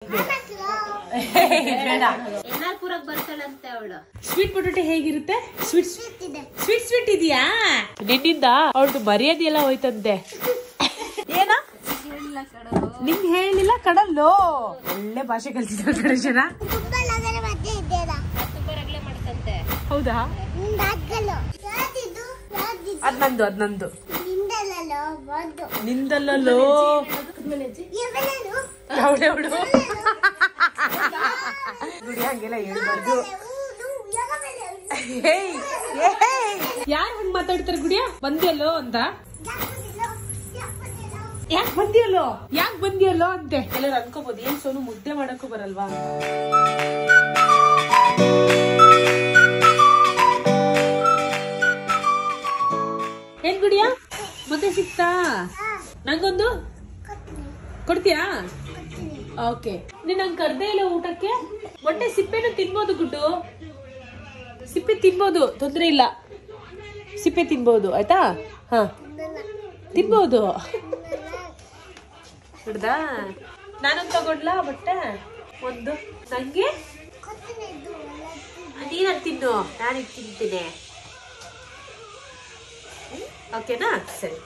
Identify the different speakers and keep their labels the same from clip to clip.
Speaker 1: ಬೇಡ
Speaker 2: ಎನ್ನಾರ್ಪುರಕ್ಕೆ ಬರ್ತಾಳಂತೆ ಅವಳು.
Speaker 1: Sweet potato ಹೇಗಿರುತ್ತೆ? ಸ್ವೀಟ್ ಇದೆಯಾ? ನಿನ್ನಿಂದ ಅವಳದು ಮರ್ಯಾದೆ ಎಲ್ಲ ಹೋಯ್ತಂತೆ. ಏನ ನಿಂಗೆ ಹೇಳಿಲ್ಲ ಕಡಲ್ಲು? ಒಳ್ಳೆ ಭಾಷೆ ಕಲ್ತಿದ್ದ ಕಡೆ ಜನ. ಹೌದಾ? ಅದ್ ನಂದು ನಿಂದಲ್ಲೋ ಅವಳು ಗುಡಿ ಹಂಗೆಲ್ಲ ಹೇಳ್ಬಾರ್ದು. ಯಾರು ಹಂಗ್ ಮಾತಾಡ್ತಾರೆ ಗುಡಿಯ? ಬಂದಿಯಲ್ಲೋ ಅಂತ. ಯಾಕೆ ಬಂದಿಯಲ್ಲೋ ಅಂತೆ ಎಲ್ಲರೂ ಅನ್ಕೋಬಹುದು. ಏನ್ ಸೋನು ಮುದ್ದೆ ಮಾಡಕ್ಕೂ ಬರಲ್ವಾ? ಏನ್ ಗುಡಿಯ ಮತ್ತೆ ಸಿಕ್ತಾ? ನಂಗೊಂದು ಕೊಡ್ತೀಯಾ? ಓಕೆ. ನೀನ್ ನಂಗೆ ಕರ್ದೇ ಇಲ್ಲ ಊಟಕ್ಕೆ. ಮೊಟ್ಟೆ ಸಿಪ್ಪೆನು ತಿನ್ಬೋದು ಗುಡ್ಡು, ಸಿಪ್ಪೆ ತಿನ್ಬೋದು, ತೊಂದ್ರೆ ಇಲ್ಲ. ಸಿಪ್ಪೆ ತಿನ್ಬೋದು ಆಯ್ತಾ? ಹಾ ತಿನ್ಬೋದು. ಹಿಡ್ದಾ? ನಾನೊಂದು ತಗೊಂಡ್ಲಾ ಬಟ್ಟೆ ಒಂದು ನಂಗೆ? ನೀನ ತಿನ್ನು, ನಾನೀಗ ತಿಂತೀನಿ. ಓಕೆನಾ? ಸರಿ.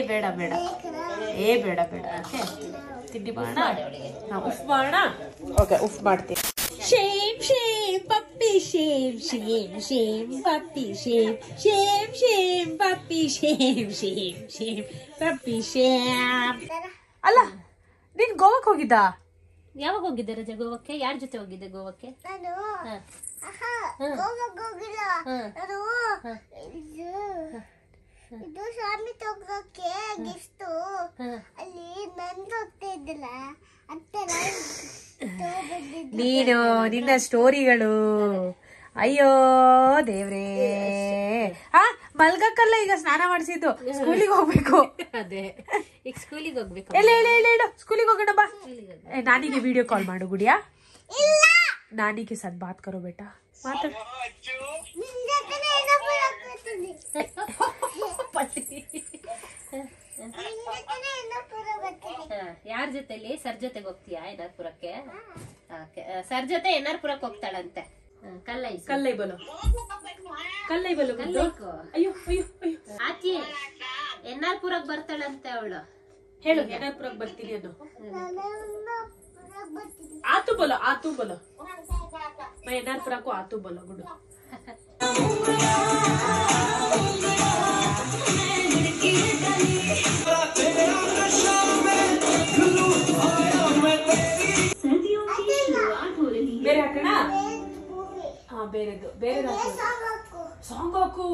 Speaker 1: ಬೇಡ ಓಕೆ ತಿಂಡಿ ಮಾಡೋಣ, ಉಫ್ ಮಾಡೋಣ. ಓಕೆ ಉಫ್ ಮಾಡ್ತೀನಿ. ಶೇಮ್ ಪಪ್ಪಿ ಶೇಮ್ ಪಪ್ಪಿ ಶೇಮ್ ಪಪ್ಪಿ ಶೇಮ್. ಅಲ್ಲ ನೀನ್ ಗೋವಾಕ್ ಹೋಗಿದ್ದ?
Speaker 2: ಯಾವಾಗ ಹೋಗಿದ್ದೆ ರಜೆ ಗೋವಾಕ್ಕೆ? ಯಾರ ಜೊತೆ ಹೋಗಿದ್ದೆ ಗೋವಾಕ್ಕೆ?
Speaker 3: ಇದು ಸ್ವಾಮಿ ತಗೋಕೆ ಗಿಫ್ಟ್ ಅಲ್ಲಿ ನಂದು ಹೋಗ್ತಾ ಇದ್ದಿಲ್ಲ
Speaker 1: ನೀನು ನಿನ್ನ ಸ್ಟೋರಿಗಳು. ಅಯ್ಯೋ ದೇವ್ರೇ. ಮಲ್ಗಕ್ಕಲ್ಲ ಈಗ ಸ್ನಾನ ಮಾಡಿಸಿದ್ದು. ಸ್ಕೂಲಿಗೆ ಹೋಗ್ಬೇಕು.
Speaker 2: ಅದೇ ಈಗ ಸ್ಕೂಲಿಗೆ ಹೋಗ್ಬೇಕು.
Speaker 1: ಹೇಳು ಸ್ಕೂಲಿಗೆ ಹೋಗೋಣ ಬಾ. ನಾನಿಗೆ ವಿಡಿಯೋ ಕಾಲ್ ಮಾಡು ಗುಡಿಯಾ. ನಾನಿಗೆ ಸದ್ ಬಾತ್ ಕರೋ ಬೇಟಾ. ಮಾತಾಡ.
Speaker 2: ಯಾರ ಜೊತೆಲಿ? ಸರ್ ಜೊತೆಗೆ ಹೋಗ್ತೀಯಾ ಎನ್ನಾರ್ಪುರಕ್ಕೆ? ಸರ್ ಜೊತೆ ಎನ್ನಾರ್ಪುರಕ್ಕೆ ಹೋಗ್ತಾಳಂತೆ.
Speaker 1: ಕಲ್ಲೈ ಬಲು ಅಯ್ಯೋ
Speaker 2: ಆಚಿ ಎನ್ನಾರ್ಪುರಕ್ಕೆ ಬರ್ತಾಳಂತೆ ಅವಳು.
Speaker 1: ಹೇಳು ಎನ್ನಾರ್ಪುರಕ್ಕೆ ಬರ್ತೀನಿ ಅದು. ಆತು ಬೋಲೋ मैं एनारपुरा को आतू बोलो गुड. ಬೇರೆ ಹಾಕೋಣ? ಹಾ ಬೇರೆದು ಸಾಂಗ್ ಹಾಕು.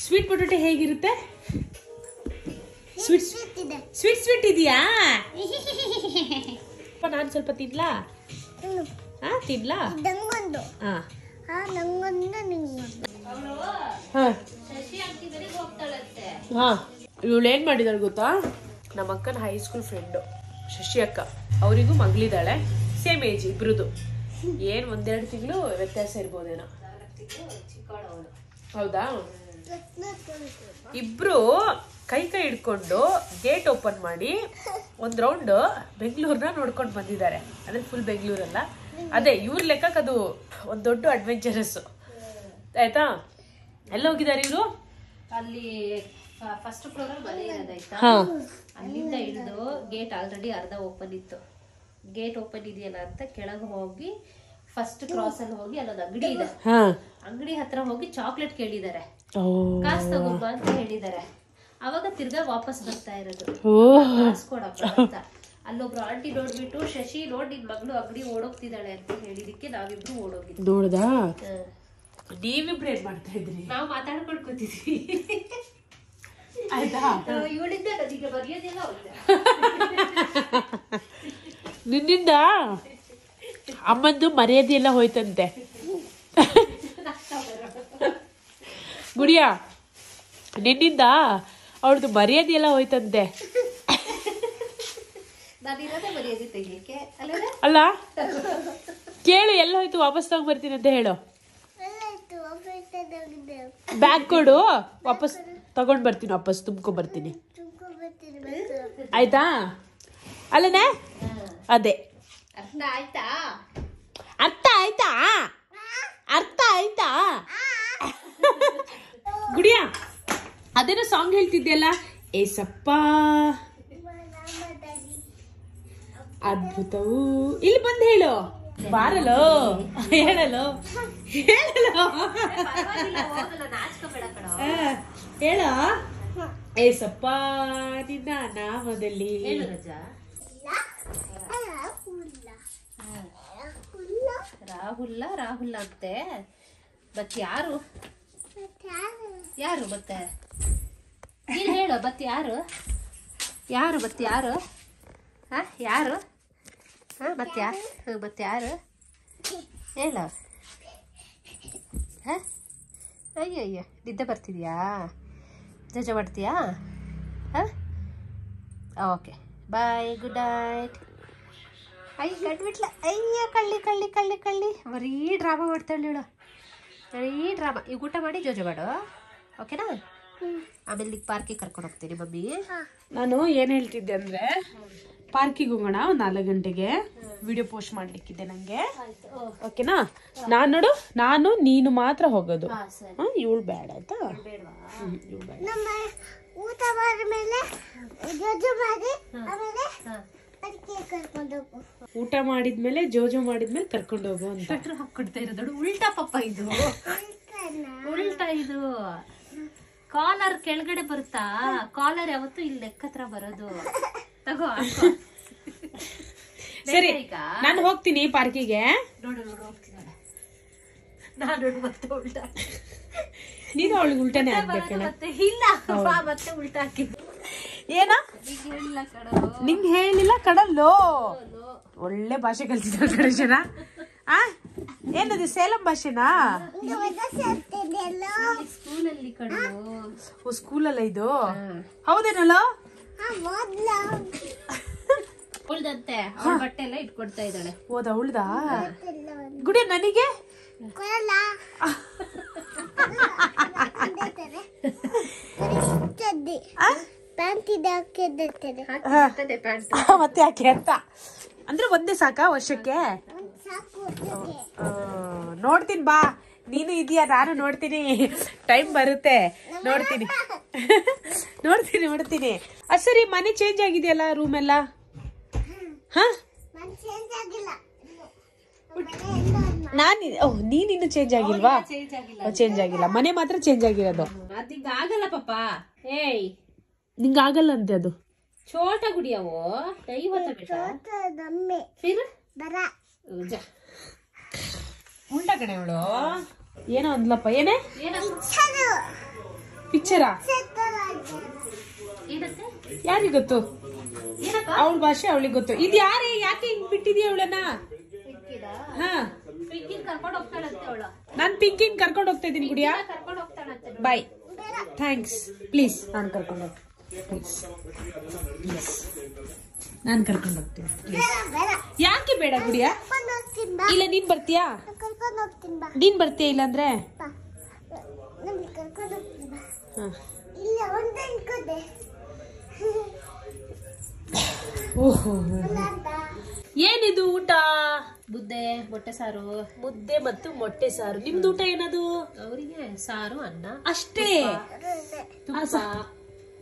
Speaker 1: ಸ್ವೀಟ್ ಪೊಟೊಟೊ ಹೇಗಿರುತ್ತೆ? ಸ್ವೀಟ್ ಇದೆಯಾ? ನಾನು ಸ್ವಲ್ಪ ತಿನ್ಲಾ? ತಿನ್ಲಾ? ಇವಳು ಏನ್ ಮಾಡಿದಾಳೆ ಗೊತ್ತಾ? ನಮ್ಮ ಅಕ್ಕನ ಹೈಸ್ಕೂಲ್ ಫ್ರೆಂಡು ಶಶಿ ಅಕ್ಕ. ಅವರಿಗೂ ಮಗಳಿದ್ದಾಳೆ, ಸೇಮ್ ಏಜ್ ಇಬ್ರದು. ಏನ್ ಒಂದೆರಡು ತಿಂಗಳು ವ್ಯತ್ಯಾಸ ಇರ್ಬೋದೇನೋ. ಹೌದಾ? ಇಬ್ರು ಕೈ ಹಿಡ್ಕೊಂಡು ಗೇಟ್ ಓಪನ್ ಮಾಡಿ ಒಂದ್ ರೌಂಡ್ ಬೆಂಗಳೂರನ್ನ ನೋಡ್ಕೊಂಡು ಬಂದಿದ್ದಾರೆ. ಅಂದ್ರೆ ಫುಲ್ ಬೆಂಗಳೂರಲ್ಲ, ಅದೇ ಇವ್ರ ಲೆಕ್ಕಕ್ಕೆ ಅದು ಒಂದ್ ದೊಡ್ಡ ಅಡ್ವೆಂಚರಸ್ ಆಯ್ತಾ. ಎಲ್ಲ ಹೋಗಿದ್ದಾರೆ ಇವರು?
Speaker 2: ಅಲ್ಲಿ ಫಸ್ಟ್ ಫ್ಲೋರ್ ಅಲ್ಲಿ ಮನೆ ಇರೋದಾಯ್ತಾ, ಅಲ್ಲಿಂದ ಹಿಡಿದು ಗೇಟ್ ಆಲ್ರೆಡಿ ಅರ್ಧ ಓಪನ್ ಇತ್ತು. ಗೇಟ್ ಓಪನ್ ಇದೆಯಲ್ಲ ಅಂತ ಕೆಳಗೆ ಹೋಗಿ ಫಸ್ಟ್ ಕ್ರಾಸ್ ಅಲ್ಲಿ ಹೋಗಿ ಅಲ್ಲೊಂದು ಅಂಗಡಿ ಇದೆ, ಅಂಗಡಿ ಹತ್ರ ಹೋಗಿ ಚಾಕ್ಲೇಟ್ ಕೇಳಿದ್ದಾರೆ. ಕಾಸು ತಗೊಂಬ ಅಂತ ಹೇಳಿದ್ದಾರೆ. ಅವಾಗ ತಿರ್ಗಾ ವಾಪಸ್ ಬರ್ತಾ ಇರೋದು, ಕಾಸು ಕೊಡಪ್ಪ ಅಂತ. ಅಲ್ಲೊಬ್ರು ಆಂಟಿ ನೋಡ್ಬಿಟ್ಟು, ಶಶಿ ನೋಡ್ ನಿನ್ ಮಗಳು ಅಂಗಡಿ ಓಡೋಗ್ತಿದ್ದಾಳೆ ಅಂತ ಹೇಳಿದಕ್ಕೆ ನಾವಿಬ್ರು ಓಡೋಗಿದ್ವಿ.
Speaker 1: ನೋಡ್ದಾ? ನೀವಿಬ್ರು ಏನ್ ಮಾಡ್ತಾ ಇದ್ರಿ?
Speaker 2: ನಾವು ಮಾತಾಡ್ಕೊಂಡು ಕೂತಿದ್ವಿ
Speaker 1: ಆಯ್ತಾ.
Speaker 2: ಇವಳಿಂದ ನನಗೆ ಬರೆಯೋದಿಲ್ಲ ಹೋಗಿದೆ.
Speaker 1: ನಿನ್ನಿಂದ ಅಮ್ಮಂದು ಮರ್ಯಾದೆ ಎಲ್ಲ ಹೋಯ್ತಂತೆ. ಗುಡಿಯಾ, ನಿನ್ನಿಂದ ಅವಳದು ಮರ್ಯಾದೆ ಎಲ್ಲ ಹೋಯ್ತಂತೆ. ಅಲ್ಲ ಕೇಳು, ಎಲ್ಲ ಹೋಯ್ತು, ವಾಪಸ್ ತಗೊಂಡ್ಬರ್ತೀನಿ ಅಂತ ಹೇಳು. ಬ್ಯಾಗ್ ಕೊಡು, ವಾಪಸ್ ತಗೊಂಡ್ ಬರ್ತೀನಿ, ವಾಪಸ್ ತುಂಬ್ಕೊಂಡ್ ಬರ್ತೀನಿ. ಆಯ್ತಾ ಅಲ್ಲನೆ ಅದೇ
Speaker 2: ಅರ್ಥ ಆಯ್ತಾ
Speaker 1: ಅರ್ಥ ಆಯ್ತಾ ಅರ್ಥ ಆಯ್ತಾ ಗುಡಿಯಾ ಅದೇನೋ ಸಾಂಗ್ ಹೇಳ್ತಿದ್ಯಲ್ಲ ಏಸಪ್ಪ ಅದ್ಭುತವು ಇಲ್ಲಿ ಬಂದು ಹೇಳು ಬಾರಲೋ ಹೇಳಲು ಹೇಳಲು ಹೇಳ ಏಸಪ್ಪ ನಿನ್ನ ನಾಮದಲ್ಲಿ
Speaker 2: ಹೇಳು ರಜಾ. ರಾಹುಲ್ಲ ಅಂತೆ ಬಟ್ ಯಾರು ಮತ್ತೆ ನೀನು ಹೇಳು ಬತ್ ಯಾರು ಮತ್ತೆ ಯಾರು ಯಾರು ಮತ್ತೆ ಯಾರು ಹೇಳು ಅಯ್ಯಯ್ಯ ನಿದ್ದೆ ಬರ್ತಿದ್ಯಾ ಜಜ ಮಾಡ್ತೀಯಾ ಓಕೆ ಬಾಯ್ ಗುಡ್ ನೈಟ್ ಅಯ್ಯ ಕಟ್ಬಿಟ್ಲ ಅಯ್ಯ ಕಳ್ಳಿ ಬರೀ ಡ್ರಾಮಾ ಮಾಡ್ತಾಳೆ ಹೇಳು ಬರೀ ಡ್ರಾಮಾ ಈಗ ಊಟ ಮಾಡಿ ಜೋಜ ಮಾಡು ಓಕೆನಾ ಆಮೇಲೆ ಈಗ ಪಾರ್ಕಿಗೆ ಕರ್ಕೊಂಡು ಹೋಗ್ತೀನಿ ಮಮ್ಮಿ
Speaker 1: ನಾನು ಏನ್ ಹೇಳ್ತಿದ್ದೆ ಅಂದ್ರೆ ಪಾರ್ಕಿಗೆ ಹೋಗೋಣ ಒಂದ್ 4 ಗಂಟೆಗೆ ವಿಡಿಯೋ ಪೋಸ್ಟ್ ಮಾಡ್ಲಿಕ್ಕಿದೆ ನಂಗೆ ಓಕೆನಾ ನಾನು ನೀನು ಮಾತ್ರ ಹೋಗೋದು ಇವಳು ಬೇಡ ಆಯ್ತಾ ಇವಳು ಬೇಡ
Speaker 3: ನಮ್ಮ ಊಟ ಮಾಡಿದ್ಮೇಲೆ ಜೋಜು ಮಾಡಿ ಆಮೇಲೆ ಅದಕ್ಕೆ ಕರ್ಕೊಂಡು ಹೋಗು
Speaker 1: ಊಟ ಮಾಡಿದ್ಮೇಲೆ ಜೋಜೋ ಮಾಡಿದ್ಮೇಲೆ ಕರ್ಕೊಂಡು ಹೋಗು ಅಂತ
Speaker 2: ಸ್ವೆಟ್ರ್ ಹಾಕೊಡ್ತಾ ಇರೋದು ಉಲ್ಟಾ ಪಪ್ಪ ಇದು ಉಲ್ಟಾ ಇದು ಕಾಲರ್ ಕೆಳಗಡೆ ಬರುತ್ತಾ ಕಾಲರ್ ಯಾವತ್ತು ಇಲ್ಲಿ ಲೆಕ್ಕತ್ರ ಬರೋದು ತಗೋ
Speaker 1: ಸರಿ ನಾನು ಹೋಗ್ತೀನಿ ಪಾರ್ಕಿಗೆ
Speaker 2: ನೋಡು ಹೋಗ್ತಿದ್ದಾಳೆ ನಾನು ಮತ್ತೆ ಉಲ್ಟಾ
Speaker 1: ನೀನು ಅವಳಿಗೆ ಉಲ್ಟಾನೆ ಆಗ್ಬೇಕಣ್ಣ
Speaker 2: ಮತ್ತೆ ಇಲ್ಲ ಮತ್ತೆ ಉಲ್ಟಾ ಹಾಕಿದ್ದು
Speaker 1: ಏನ
Speaker 2: ಹೇಳಿಲ್ಲ ಕಡೋ
Speaker 1: ನಿಂಗೆ ಹೇಳಿಲ್ಲ ಕಡಲ್ಲೋ ಒಳ್ಳೆ ಭಾಷೆ ಕಲ್ತಿದ್ದಾಳೆ ಕಡೆ ಜನ ಏನದು ಸೇಲಂ ಭಾಷೆನಾ
Speaker 2: ಸ್ಕೂಲಲ್ಲಿ ಕಡೋ
Speaker 1: ಸ್ಕೂಲಲ್ಲ ಇದು ಹೌದೇನಲ್ಲ
Speaker 2: ಉಳ್ದಂತೆ ಅವಳ ಬಟ್ಟೆ ಎಲ್ಲ ಇಟ್ಕೊಡ್ತಾ ಇದ್ದಾಳೆ
Speaker 1: ಹೋದ ಉಳ್ದ ಗುಡಿ ನನಗೆ ಮತ್ತೆ ಯಾಕೆ ಅಂತ ಅಂದ್ರೆ ಒಂದೇ ಸಾಕಾ ವರ್ಷಕ್ಕೆ ನೋಡ್ತೀನಿ ಬಾ ನೀನು ಇದೆಯಾ ನಾನು ನೋಡ್ತೀನಿ ಟೈಮ್ ಬರುತ್ತೆ ನೋಡ್ತೀನಿ ನೋಡ್ತೀನಿ ಸರಿ ಮನೆ ಚೇಂಜ್ ಆಗಿದೆಯಲ್ಲ ರೂಮ್ ಎಲ್ಲ ನೀನಿನ್ನು ಚೇಂಜ್ ಆಗಿಲ್ವಾ ಚೇಂಜ್ ಆಗಿಲ್ಲ ಮನೆ ಮಾತ್ರ ಚೇಂಜ್ ಆಗಿರೋದು
Speaker 2: ಅದಿಂಗ ಆಗಲ್ಲ ಪಾಪ ಏಯ್
Speaker 1: ನಿಂಗೆ ಆಗಲ್ಲ ಅಂತೆ ಅದು
Speaker 2: छोटा गुड़िया वो नहीं होता बेटा फिर जा
Speaker 1: ಉಂಟ ಕಣೆ ಅವಳು ಏನೋ ಅಂದ್ಲಪ್ಪ ಏನೇ ಪಿಕ್ಚರಾ ಯಾರಿಗೆ ಗೊತ್ತು ಅವಳ ಭಾಷೆ ಅವಳಿಗೆ ಗೊತ್ತು ಇದು ಯಾರೇ ಯಾಕೆ ಹಿಂಗ್ ಬಿಟ್ಟಿದೀಯ ಅವಳನ್ನ ನಾನ್ ಪಿಂಕಿನ್ ಕರ್ಕೊಂಡು ಹೋಗ್ತಾ ಇದೀನಿ ಗುಡಿಯಾ ಬಾಯ್ ಥ್ಯಾಂಕ್ಸ್ ಪ್ಲೀಸ್ ನಾನು ಕರ್ಕೊಂಡು ಹೋಗ್ತೀನಿ ನಾನು ಕರ್ಕೊಂಡು ಹೋಗ್ತೀನಿ ಯಾಕೆ ಬೇಡ ಗುಡಿಯಾ ಇಲ್ಲ ನೀನ್ ಬರ್ತೀಯಾ ನೀನ್ ಬರ್ತೀಯ ಇಲ್ಲಾಂದ್ರೆ ಓಹೋ ಏನಿದು ಊಟ
Speaker 2: ಮುದ್ದೆ ಮೊಟ್ಟೆ ಸಾರು
Speaker 1: ಮುದ್ದೆ ಮತ್ತು ಮೊಟ್ಟೆ ಸಾರು ನಿಮ್ದು ಊಟ ಏನದು
Speaker 2: ಅವರಿಗೆ ಸಾರು ಅನ್ನ
Speaker 1: ಅಷ್ಟೇ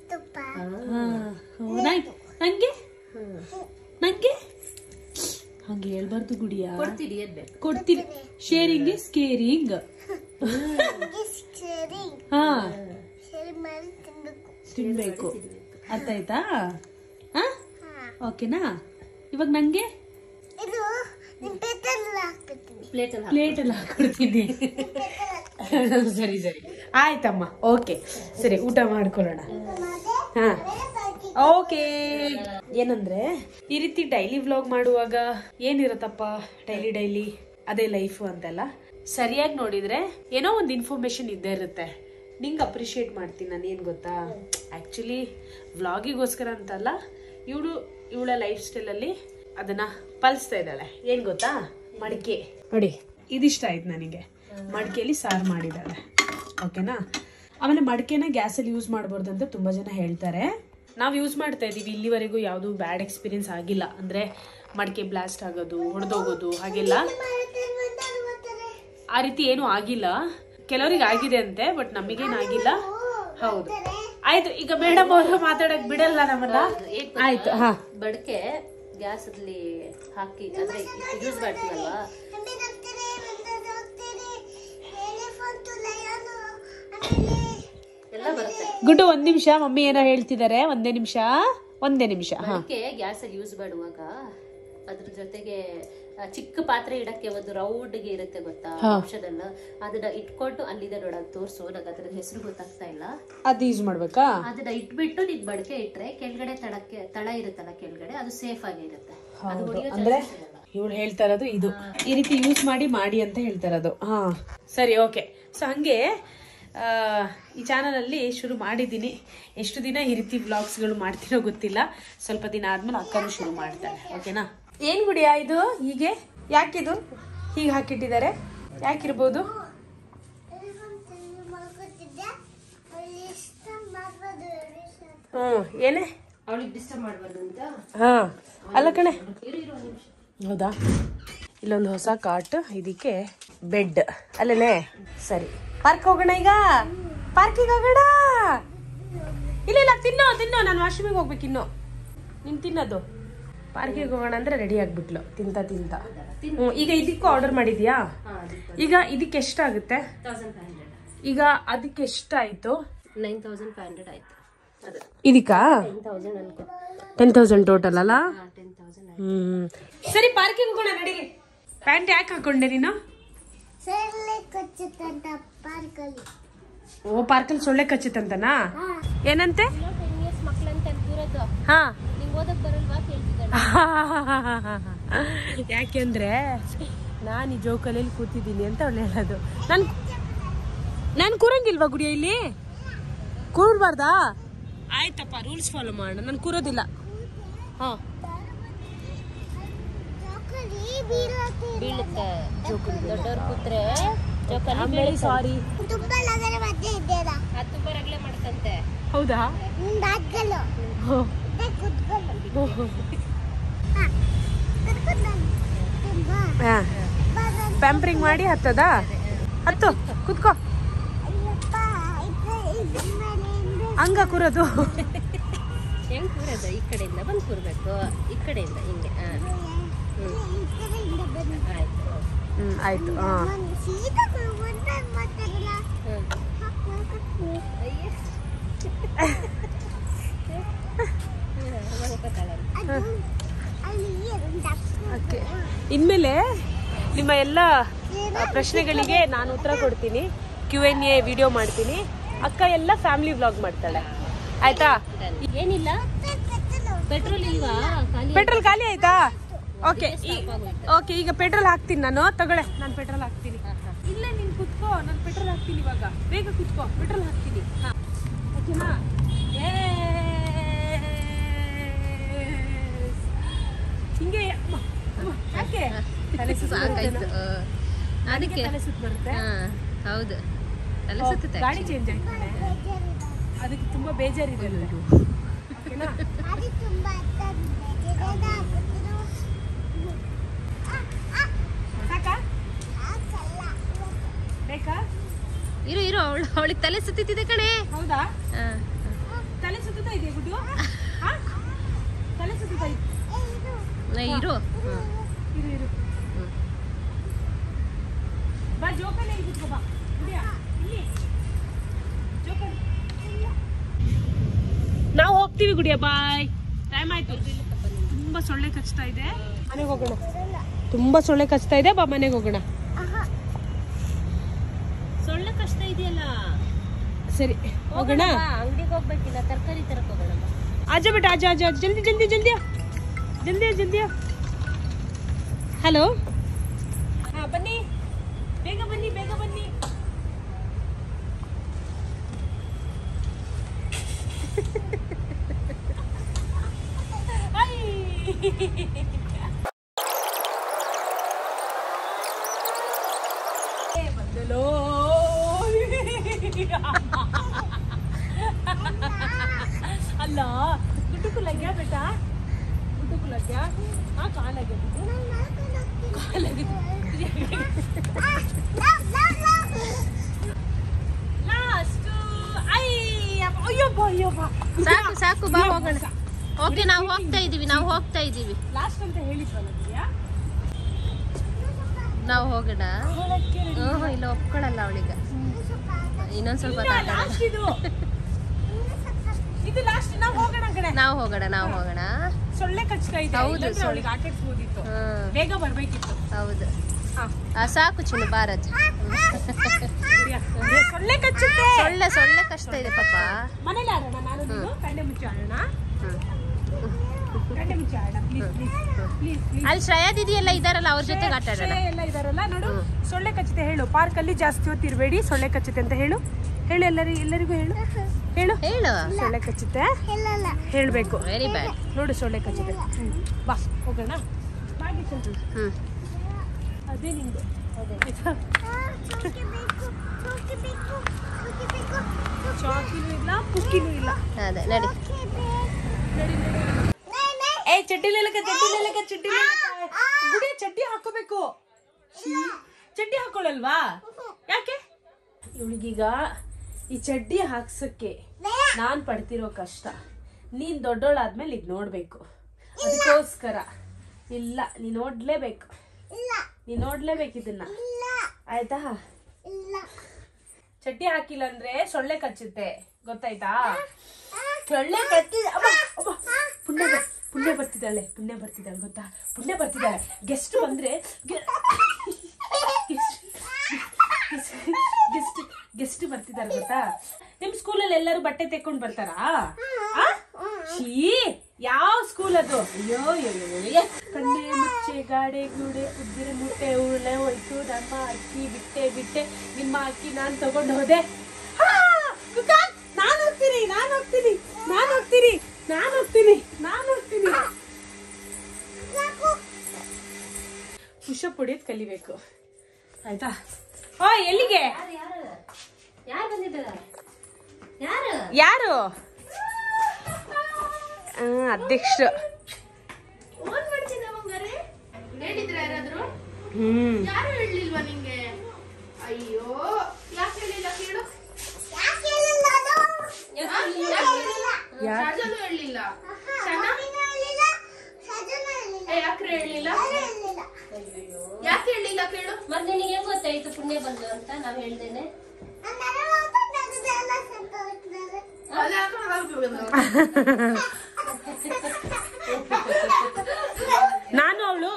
Speaker 2: ತುಪ್ಪ
Speaker 1: ನಂಗೆ ನಂಗೆ ಹಂಗೆ ಹೇಳ್ಬಾರ್ದು ಗುಡಿಯಾ
Speaker 2: ಕೊಡ್ತೀನಿ ಏನ್ ಬೇಕು
Speaker 1: ಕೊಡ್ತೀನಿ ಶೇರಿಂಗ್ ಇಸ್ ಕೇರಿಂಗ್ ಹಾ ತಿನ್ಬೇಕು ಅರ್ಥ ಆಯ್ತಾ ಓಕೆನಾ ಇವಾಗ ನಂಗೆ
Speaker 2: ಪ್ಲೇಟ್
Speaker 1: ಎಲ್ಲ ಹಾಕೊಡ್ತೀನಿ ಸರಿ ಸರಿ ಆಯ್ತಮ್ಮ ಓಕೆ ಸರಿ ಊಟ ಮಾಡ್ಕೊಳ್ಳೋಣ ಹಾ ಓಕೆ ಏನಂದ್ರೆ ಈ ರೀತಿ ಡೈಲಿ ವ್ಲಾಗ್ ಮಾಡುವಾಗ ಏನಿರತ್ತಪ್ಪ ಡೈಲಿ ಅದೇ ಲೈಫ್ ಅಂತೆಲ್ಲ ಸರಿಯಾಗಿ ನೋಡಿದ್ರೆ ಏನೋ ಒಂದು ಇನ್ಫಾರ್ಮೇಶನ್ ಇದ್ದೇ ಇರುತ್ತೆ ನಿಂಗೆ ಅಪ್ರಿಶಿಯೇಟ್ ಮಾಡ್ತೀನಿ ನಾನು ಏನ್ ಗೊತ್ತಾ ಆಕ್ಚುಲಿ ವ್ಲಾಗಿಗೋಸ್ಕರ ಅಂತಲ್ಲ ಇವಳ ಲೈಫ್ ಸ್ಟೈಲ್ ಅಲ್ಲಿ ಅದನ್ನ ಪಲ್ಸ್ತಾ ಇದ್ದಾಳೆ ಏನ್ ಗೊತ್ತಾ ಮಡಿಕೆ ನೋಡಿ ಇದಿಷ್ಟ ಆಯ್ತು ನನಗೆ ಮಡಿಕೆಯಲ್ಲಿ ಸಾರು ಮಾಡಿದ್ದಾಳೆ ಓಕೆನಾ ಆಮೇಲೆ ಮಡಿಕೆನ ಗ್ಯಾಸಲ್ಲಿ ಯೂಸ್ ಮಾಡಬಾರ್ದು ಅಂತ ತುಂಬಾ ಜನ ಹೇಳ್ತಾರೆ ನಾವು ಯೂಸ್ ಮಾಡ್ತಾ ಇದ್ದೀವಿ, ಇಲ್ಲಿವರೆಗೂ ಯಾವುದೂ ಬ್ಯಾಡ್ ಎಕ್ಸ್ಪೀರಿಯನ್ಸ್ ಆಗಿಲ್ಲ. ಅಂದರೆ ಮಡಿಕೆ ಬ್ಲಾಸ್ಟ್ ಆಗೋದು, ಹೊಡೆದೋಗೋದು ಹಾಗೆಲ್ಲ ಆ ರೀತಿ ಏನೂ ಆಗಿಲ್ಲ. ಕೆಲವರಿಗೆ ಆಗಿದೆ ಅಂತೆ, ಬಟ್ ನಮಗೇನಾಗಿಲ್ಲ. ಹೌದು, ಆಯ್ತು. ಈಗ ಮೇಡಮ್ ಅವರು ಮಾತಾಡಕ್ ಬಿಡಲ್ಲ ನಮ್ಮನ್ನ. ಆಯ್ತು. ಹಾ,
Speaker 2: ಬಡಕೆ ಗ್ಯಾಸ್ ಅಲ್ಲಿ ಹಾಕಿ ಅಂದ್ರೆ ಯೂಸ್ ಮಾಡ್ತೀವಲ್ವಾ, ಎಲ್ಲ ಬರುತ್ತೆ.
Speaker 1: ಗುಡ್ಡು ಒಂದ್ ನಿಮಿಷ, ಮಮ್ಮಿ ಏನೋ ಹೇಳ್ತಿದ್ದಾರೆ. ಒಂದೇ ನಿಮಿಷ.
Speaker 2: ಬಡಕೆ ಗ್ಯಾಸ್ ಅಲ್ಲಿ ಯೂಸ್ ಮಾಡುವಾಗ ಅದ್ರ ಜೊತೆಗೆ ಚಿಕ್ಕ ಪಾತ್ರೆ ಇಡಕ್ಕೆ ಒಂದು ರೌಂಡ್ಗೆ ಇರುತ್ತೆ ಗೊತ್ತಾ ಆಪ್ಷನ್ ಅಲ್ಲ, ಅದನ್ನ ಇಟ್ಕೊಂಡು ಅಲ್ಲಿದೆ ನೋಡ ತೋರ್ಸು, ನಂಗೆ ಅದ್ರ ಹೆಸರು ಗೊತ್ತಾಗ್ತಾ ಇಲ್ಲ.
Speaker 1: ಅದು ಯೂಸ್ ಮಾಡ್ಬೇಕಾ?
Speaker 2: ಅದನ್ನ ಇಟ್ಬಿಟ್ಟು ನೀನ್ ಬಡಕೆ ಇಟ್ರೆ ಕೆಳಗಡೆ ತಳ ಇರುತ್ತಲ್ಲ ಕೆಳಗಡೆ, ಅದು ಸೇಫ್ ಆಗಿರುತ್ತೆ.
Speaker 1: ಅಂದ್ರೆ ಇವ್ರು ಹೇಳ್ತಾ ಇರೋದು ಇದು, ಈ ರೀತಿ ಯೂಸ್ ಮಾಡಿ ಅಂತ ಹೇಳ್ತಾ ಇರೋದು. ಹಾ ಸರಿ, ಓಕೆ. ಸೊ ಹಂಗೆ ಈ ಚಾನಲಲ್ಲಿ ಶುರು ಮಾಡಿದ್ದೀನಿ. ಎಷ್ಟು ದಿನ ಈ ರೀತಿ ವ್ಲಾಗ್ಸ್ಗಳು ಮಾಡ್ತೀನೋ ಗೊತ್ತಿಲ್ಲ. ಸ್ವಲ್ಪ ದಿನ ಆದ್ಮೇಲೆ ಅಕ್ಕನೂ ಶುರು ಮಾಡ್ತಾಳೆ. ಓಕೆನಾ? ಏನ್ ಗುಡಿಯಾ ಇದು? ಹೀಗೆ ಯಾಕಿದು ಹೀಗೆ ಹಾಕಿಟ್ಟಿದ್ದಾರೆ? ಯಾಕಿರ್ಬೋದು? ಏನೇ
Speaker 2: ಅವಳಿಗೆ ಡಿಸ್ಟರ್ಬ್ ಮಾಡಬಾರ್ದು ಅಂತ.
Speaker 1: ಹಾ ಅಲ್ಲ ಕಣೆ, ಹೌದಾ? ಇಲ್ಲೊಂದು ಹೊಸ ಕಾಟ್, ಇದಕ್ಕೆ ಬೆಡ್ ಅಲ್ಲೇ. ಸರಿ, ಪಾರ್ಕ್ ಹೋಗೋಣ ಈಗ. ಪಾರ್ಕಿಗೆ ಹೋಗೋಣ. ಇಲ್ಲ ತಿನ್ನೋ ನಾನು ವಾಶ್ರೂಮಿಗೆ ಹೋಗ್ಬೇಕು. ಇನ್ನು ನೀನ್ ತಿನ್ನೋದು. ಪಾರ್ಕಿಗೆ ಹೋಗೋಣ ಅಂದ್ರೆ ರೆಡಿ ಆಗ್ಬಿಟ್ಲು ತಿಂತ. ಈಗ ಇದಕ್ಕೂ ಆರ್ಡರ್ ಮಾಡಿದ್ಯಾ? ಈಗ ಇದಕ್ಕೆ ಎಷ್ಟಾಗುತ್ತೆ? ಈಗ ಅದಕ್ಕೆ ಎಷ್ಟಾಯ್ತು?
Speaker 2: 9,500 ಆಯ್ತು.
Speaker 1: ಇದಕ್ಕಾ 10,000 ಟೋಟಲ್ ಅಲ್ಲ?
Speaker 2: 10,000.
Speaker 1: ಸರಿ, ಪಾರ್ಕಿಂಗ್ ಹೋಗೋಣ ನಡಿಗೆ. ಪ್ಯಾಂಟ್ ಯಾಕೆ ಹಾಕೊಂಡೆ ನೀನು? ಓ, ಪಾರ್ಕಲ್ಲಿ ಸೊಳ್ಳೆ ಕಚ್ಚಿತ್ತಂತನಾ? ಏನಂತೆ? ಹಾ, ಯಾಕೆಂದ್ರೆ ನಾನು ಈ ಜೋಕಲ್ಲಿ ಕೂತಿದ್ದೀನಿ ಅಂತ ಅವಳು ಹೇಳೋದು. ನಾನು ಕೂರಂಗಿಲ್ವಾ ಗುಡಿಯ? ಇಲ್ಲಿ ಕೂರ್ಬಾರ್ದಾ? ಆಯ್ತಪ್ಪ, ರೂಲ್ಸ್ ಫಾಲೋ ಮಾಡೋಣ. ನಾನು ಕೂರೋದಿಲ್ಲ. ಹಾ,
Speaker 2: ಬೀಳುತ್ತೆ. ದೊಡ್ಡವ್ರು ಕೂತ್ರೆ
Speaker 1: ಸಾರಿ.
Speaker 2: ತುಂಬಾ ರಗಳೆ ಮಾಡ್ಕಂತೆ.
Speaker 1: ಹೌದಾ? ಪ್ಯಾಂಪರಿಂಗ್ ಮಾಡಿ ಹತ್ತದ? ಹತ್ತು, ಕುತ್ಕೋ. ಹಂಗ ಕೂರೋದು?
Speaker 2: ಹೆಂಗ್ ಕೂರೋದು? ಈ ಕಡೆಯಿಂದ ಬಂದು ಕೂರ್ಬೇಕು, ಈ ಕಡೆಯಿಂದ ಹಿಂಗೆ.
Speaker 1: ಆಯ್ತು. ಹಾ, ಇನ್ಮೇಲೆ ನಿಮ್ಮ ಎಲ್ಲ ಪ್ರಶ್ನೆಗಳಿಗೆ ನಾನು ಉತ್ತರ ಕೊಡ್ತೀನಿ. Q&A ವಿಡಿಯೋ ಮಾಡ್ತೀನಿ. ಅಕ್ಕ ಎಲ್ಲ ಫ್ಯಾಮಿಲಿ ವ್ಲಾಗ್ ಮಾಡ್ತಾಳೆ. ಆಯ್ತಾ?
Speaker 2: ಏನಿಲ್ಲ, ಪೆಟ್ರೋಲ್ ಇಲ್ವಾ?
Speaker 1: ಪೆಟ್ರೋಲ್ ಖಾಲಿ ಆಯ್ತಾ? ಓಕೆ, ಈಗ ಪೆಟ್ರೋಲ್ ಹಾಕ್ತೀನಿ ನಾನು. ತಗೊಳ್ಳೆ, ನಾನು ಪೆಟ್ರೋಲ್ ಹಾಕ್ತೀನಿ. ಇಲ್ಲ, ನೀನ್ ಕುತ್ಕೋ, ನಾನು ಪೆಟ್ರೋಲ್ ಹಾಕ್ತೀನಿ. ಇವಾಗ ಬೇಗ ಕುತ್ಕೋ, ಪೆಟ್ರೋಲ್ ಹಾಕ್ತೀನಿ. ಓಕೆನಾ? ಹಿಂಗೆ ಯಾಕೆ ತಲೆ ಅದಕ್ಕೆ ತಲೆ ಸುತ್ತ ಬರುತ್ತೆ?
Speaker 2: ಹೌದು,
Speaker 1: ಗಾಡಿ ಚೇಂಜ್ ಆಯ್ತು. ಅದಕ್ಕೆ ತುಂಬಾ ಬೇಜಾರಿದೆ. ಓಕೆನಾ?
Speaker 2: ಇರು ಅವಳಿಗೆ ತಲೆ ಸುತ್ತಿದೆ ಕಣೆ.
Speaker 1: ಹೌದಾ? ತಲೆ ಸುತ್ತಾ ಇದೆಯಾ ಗುಡ್ಡು? ತಲೆ ಸುತ್ತಾ
Speaker 2: ಇರು.
Speaker 1: ಬಾ, ಜೋಕಲ್ಲಿ ಕೂತ್ಕೋ. ಬಾ, ಇಲ್ಲಿ ಜೋಕಲ್ಲಿ. ನಾವು ಹೋಗ್ತೀವಿ ಗುಡಿಯ. ಬಾಯ್. ಟೈಮ್ ಆಯ್ತು. ತುಂಬಾ ಸೊಳ್ಳೆ ಕಚ್ತಾ ಇದೆ. ಮನೆಗೆ ಹೋಗೋಣ. ತುಂಬಾ ಸೊಳ್ಳೆ ಕಚ್ತಾ ಇದೆ. ಬಾ, ಮನೆಗೆ ಹೋಗೋಣ.
Speaker 2: ಸೊಳ್ಳೆ ಕಷ್ಟ ಇದೆಯಲ್ಲ.
Speaker 1: ಸರಿ, ಹೋಗೋಣ.
Speaker 2: ಅಂಗಡಿಗೆ ಹೋಗ್ಬೇಕಿಲ್ಲ, ತರಕಾರಿ ತರಕ್ ಹೋಗೋಣ.
Speaker 1: ಆಜಾ ಬೇಟ, ಆಜಾ ಜಲ್ದಿ. ಹಲೋ. ಹಾ, ಬನ್ನಿ, ಬೇಗ ಬನ್ನಿ. ಬಂದಲೋ. अल्ला गुड्डू को लग गया बेटा, गुड्डू को लग गया। हाँ कहाँ लग गया गुड्डू, कहाँ लग गया? लास्ट ಅಯ್ಯಪ್ಪ
Speaker 2: ಸಾಕು ಸಾಕು ಬಾ ಹೋಗೋಣ. ಓಕೆ ನಾವು ಹೋಗ್ತಾ ಇದೀವಿ, ನಾವು ಹೋಗ್ತಾ ಇದೀವಿ.
Speaker 1: ಲಾಸ್ಟ್ ಅಂತ ಹೇಳಿದ್ವಲ್ಲ ದಿವ್ಯಾ,
Speaker 2: ನಾವು ಹೋಗೋಣ. ಇಲ್ಲ ಒಪ್ಕೊಳ್ಳಲ್ಲ ಅವಳಿಗೆ. ಇನ್ನೊಂದ್ ಸ್ವಲ್ಪ
Speaker 1: ಲಾಸ್ಟ್ ಇದು ಇದು ಲಾಸ್ಟ್. ನಾವು ಹೋಗೋಣ ಕಡೆ,
Speaker 2: ನಾವು ಹೋಗೋಣ, ನಾವು ಹೋಗೋಣ.
Speaker 1: ಸೊಳ್ಳೆ ಕಚ್ತಾ ಇದೆ.
Speaker 2: ಹೌದು,
Speaker 1: ಅವಳಿಗೆ ಆಟ ಆಡ್ಸ್ಬೋದಿತ್ತು, ಬೇಗ ಬರ್ಬೇಕಿತ್ತು.
Speaker 2: ಹೌದು ಸಾಕು ಚಿನ್ನು ಬಾರದ್.
Speaker 1: ಸೊಳ್ಳೆ ಕಚ್ಚುತ್ತೆ,
Speaker 2: ಸೊಳ್ಳೆ ಕಚ್ತಾ ಇದೆ ಪಾಪ.
Speaker 1: ಮನೇಲಿ ಆಡೋಣ, ನಾನು ನೀನು ಕಣ್ಣೆ ಮುಚ್ಚಿ ಆಡೋಣ, ಕಣ್ಣೆ ಮುಚ್ಚಿ ಆಡೋಣ ಪ್ಲೀಸ್ ಪ್ಲೀಸ್ ಪ್ಲೀಸ್.
Speaker 2: ಅಲ್ಲಿ ಶ್ರೇಯಾ ದಿದಿ ಎಲ್ಲ ಇದಾರಲ್ಲ, ಅವ್ರ ಜೊತೆ ಆಟ ಆಡೋಣ.
Speaker 1: ಎಲ್ಲ ಇದಾರಲ್ಲ ನೋಡು. ಸೊಳ್ಳೆ ಕಚ್ಚುತ್ತೆ ಹೇಳು, ಪಾರ್ಕ್ ಅಲ್ಲಿ ಜಾಸ್ತಿ ಹೊತ್ತು ಇರಬೇಡಿ, ಸೊಳ್ಳೆ ಕಚ್ಚುತ್ತೆ ಅಂತ ಹೇಳು. ಹೇಳು ಎಲ್ಲರಿಗೂ ಹೇಳು, ಹೇಳು
Speaker 2: ಹೇಳು.
Speaker 1: ಸೊಳ್ಳೆ ಕಚ್ಚುತ್ತೆ ಹೇಳ್ಬೇಕು.
Speaker 2: Very bad.
Speaker 1: ನೋಡು ಸೊಳ್ಳೆ ಕಚ್ಚುತ್ತೆ. ಬಾ ಹೋಗೋಣ. ಅದೇ ನಿಂದು ಚಾಕಿನೂ ಇಲ್ಲ ಪುಕ್ಕಿನೂ ಇಲ್ಲ.
Speaker 2: ಅದೇ ನಡಿ.
Speaker 1: ಏ ಚಡ್ಡಿ ಗುಡಿ ಚಡ್ಡಿ ಹಾಕೋಬೇಕು. ಚಡ್ಡಿ ಹಾಕೊಳ್ಳಲ್ವಾ? ಯಾಕೆ? ಇವಳಿಗೀಗ ಈ ಚಡ್ಡಿ ಹಾಕ್ಸಕ್ಕೆ ನಾನ್ ಪಡ್ತಿರೋ ಕಷ್ಟ ನೀನ್ ದೊಡ್ಡೋಳಾದ್ಮೇಲೆ ಈಗ ನೋಡ್ಬೇಕು. ಅದಕ್ಕೋಸ್ಕರ ಇಲ್ಲ, ನೀ ನೋಡ್ಲೇಬೇಕು, ನೀ ನೋಡ್ಲೇಬೇಕು ಇದನ್ನ, ಆಯ್ತಾ? ಚಡ್ಡಿ ಹಾಕಿಲ್ಲ ಅಂದ್ರೆ ಸೊಳ್ಳೆ ಕಚ್ಚುತ್ತೆ, ಗೊತ್ತಾಯ್ತಾ? ಸೊಳ್ಳೆ ಕಚ್ಚಿದೆ. ಪುಣ್ಯ ಬರ್ತಿದ್ದಾಳೆ ಗೊತ್ತಾ? ಪುಣ್ಯ ಬರ್ತಿದ್ದಾಳೆ. ಗೆಸ್ಟ್ ಬಂದ್ರೆ ಗೆಸ್ಟ್ ಬರ್ತಿದ್ದಾರೆ ಗೊತ್ತಾ? ನಿಮ್ ಸ್ಕೂಲಲ್ಲಿ ಎಲ್ಲರೂ ಬಟ್ಟೆ ತೆಕ್ಕೊಂಡ್ ಬರ್ತಾರಾ? ಯಾವ ಸ್ಕೂಲ್ ಅದು? ಅಯ್ಯೋ ಕಣ್ಣೆ ಮುಚ್ಚೆ ಗಾಡೆ ಗೂಡೆ ಉದ್ದಿರ ಮುಟ್ಟೆ ಉರುಳೆ ಹೋಯ್ತು ನಮ್ಮ ಅಕ್ಕಿ ಬಿಟ್ಟೆ ನಿಮ್ಮ ಅಕ್ಕಿ ನಾನ್ ತಗೊಂಡು ಹೋದೆ. ನಾನು ಹೋಗ್ತೀನಿ. ಪುಷಪ್ ಹೊಡಿಯೋದ್ ಕಲಿಬೇಕು, ಆಯ್ತಾ? ಎಲ್ಲಿಗೆ? ಯಾರು? ಅಧ್ಯಕ್ಷರು.
Speaker 4: ಯಾರು ಹೇಳಿಲ್ವಾ ನಿಂಗೆ? ಅಯ್ಯೋ ಯಾಕೆ ಹೇಳಿಲ್ಲ ಕೇಳು. ರಾಜನು ಹೇಳಿಲ್ಲ, ಯಾಕ್ರೆ ಹೇಳಿಲ್ಲ? ಯಾಕೆ ಹೇಳಿಲ್ಲ ಕೇಳು.
Speaker 2: ಮತ್ತೆ ನಿನಗೆ ಹೆಂಗ್ ಗೊತ್ತಾಯ್ತು ಪುಣ್ಯ ಬಂದು ಅಂತ? ನಾವ್ ಹೇಳ್ದೇನೆ.
Speaker 1: ನಾನು ಅವಳು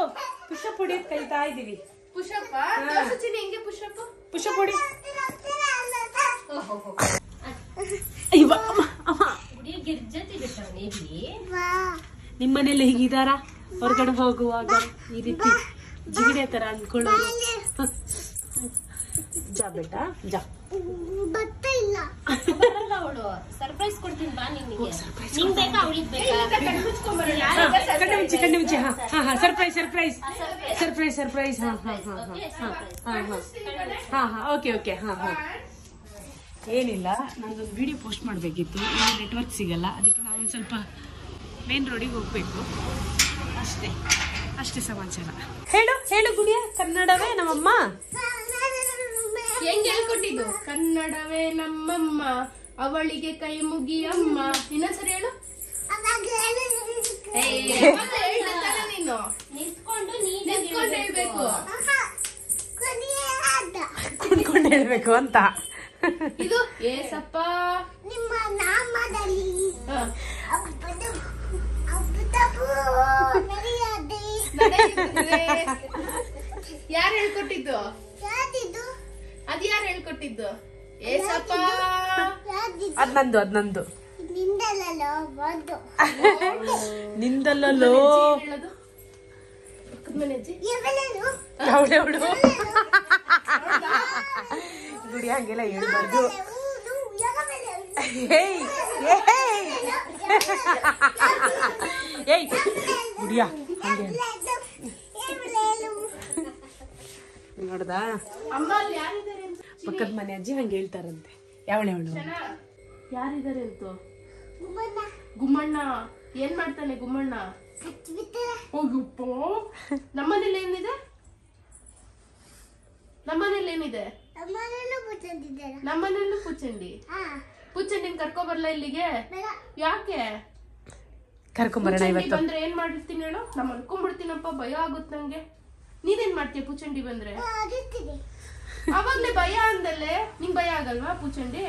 Speaker 1: ಪುಷಪ್ ಹೊಡಿಯೋದ್ ಕಲಿತಾ ಇದೀವಿ.
Speaker 4: ಪುಷಪ್ಪ ಹೆಂಗೆ ಪುಷಪ್
Speaker 1: ಹೊಡಿ. ನಿಮ್ಮನೇಲಿ ಹೇಗಿದಾರ? ಹೊರಗಡೆ ಹೋಗುವಾಗ ಈ ರೀತಿ ಜಿಗಡೆ ತರ ಅನ್ಕೊಳ್ಳೋದು. ಜಾ ಬೇಟಾ ಜಾ.
Speaker 2: ಬರಲ್ಲ ಅವಳು. ಸರ್ಪ್ರೈಸ್ ಕೊಡ್ತೀನಿ ಬಾ ನಿನ್ಗೆ. ನಿಂಗ್ ಬೇಕಾ ಅವಳಿಗೆ ಬೇಕಾ?
Speaker 1: ಕಣ್ಣು ಮುಚ್ಚಿ. ಹಾ ಸರ್ಪ್ರೈಸ್. ಓಕೆ. ಏನಿಲ್ಲ, ನಾನೊಂದು ವಿಡಿಯೋ ಪೋಸ್ಟ್ ಮಾಡಬೇಕಿತ್ತು. ಇಲ್ಲಿ ನೆಟ್ವರ್ಕ್ ಸಿಗಲ್ಲ, ಅದಕ್ಕೆ ನಾವೊಂದು ಸ್ವಲ್ಪ ಮೇನ್ ರೋಡಿಗೆ ಹೋಗ್ಬೇಕು. ಅಷ್ಟೇ ಸಮಾಚಾರ. ಹೇಳು ಗುಡಿಯ, ಕನ್ನಡವೇ ನಮ್ಮಮ್ಮ.
Speaker 4: ಹೆಂಗ್ ಹೇಳ್ಕೊಟ್ಟಿದ್ದು? ಕನ್ನಡವೇ ನಮ್ಮಮ್ಮ, ಅವಳಿಗೆ ಕೈ ಮುಗಿಯಮ್ಮ. ಇನ್ನೊಂದ್ಸರಿ ಹೇಳು. ನೀನು ನಿಂತ್ಕೊಂಡು ಹೇಳ್ಬೇಕು,
Speaker 1: ಕುಂತ್ಕೊಂಡು ಹೇಳ್ಬೇಕು ಅಂತ.
Speaker 4: ಇದು ಏಸಪ್ಪ
Speaker 3: ನಿಮ್ಮ ನಾಮದಲ್ಲಿ
Speaker 4: ಯಾರು ಹೇಳ್ಕೊಟ್ಟಿದ್ದು? ಅದ್ ಯಾರು ಹೇಳ್ಕೊಟ್ಟಿದ್ದು? ಏಸಪ್ಪ.
Speaker 1: ಅದ್ ನಂದು. ನಿಂದಲ್ಲೋ
Speaker 4: ಹೇಳೋದು ಪಕ್ಕದ ಮನೆ ಅಜ್ಜಿ.
Speaker 1: ಅವಳು ಗುಡಿ ಹಂಗೆಲ್ಲ ಹೇಳ್ಬಾರ್ದು. ಗುಡಿಯ ಹಂಗೆ ನೋಡ್ದ?
Speaker 4: ಅಮ್ಮ ಅಲ್ಲಿ ಯಾರಿದ್ದಾರೆ?
Speaker 1: ಪಕ್ಕದ ಮನೆ ಅಜ್ಜಿ ಹಂಗೆ ಹೇಳ್ತಾರಂತೆ. ಯಾವಳು ಯಾರಿದ್ದಾರೆ ಅಂತ
Speaker 4: ಗುಮ್ಮಣ್ಣ ಏನ್ ಮಾಡ್ತಾನೆ ಗುಮ್ಮಣ್ಣ? ಹೋಗುಪ್ಪ. ನಮ್ಮನೇಲಿ ಏನಿದೆ? ನಮ್ಮನೇಲಿ ಏನಿದೆ? ನಮ್ಮನೇಲೂ ಪೂಚಂಡಿ. ಪೂಚಂಡಿನ ಕರ್ಕೊ ಬರ್ಲಾ ಇಲ್ಲಿಗೆ? ಯಾಕೆ?
Speaker 1: ಕರ್ಕೊಂಬರೋಣ ಇವತ್ತು.
Speaker 4: ಬಂದ್ರೆ ಏನ್ ಮಾಡಿರ್ತೀನಿ ಹೇಳು? ನಾ ಮಲ್ಕೊಂಡ್ಬಿಡ್ತೀನಪ್ಪ, ಭಯ ಆಗುತ್ತೆ ನಂಗೆ. ನೀನೇನ್ ಮಾಡ್ತೀಯ ಪೂಚಂಡಿ ಬಂದ್ರೆ? ಅವಾಗ್ಲೇ ಭಯ ಅಂದಲ್ಲೇ, ನಿಂಗ್ ಭಯ ಆಗಲ್ವಾ ಪೂಚಂಡಿ?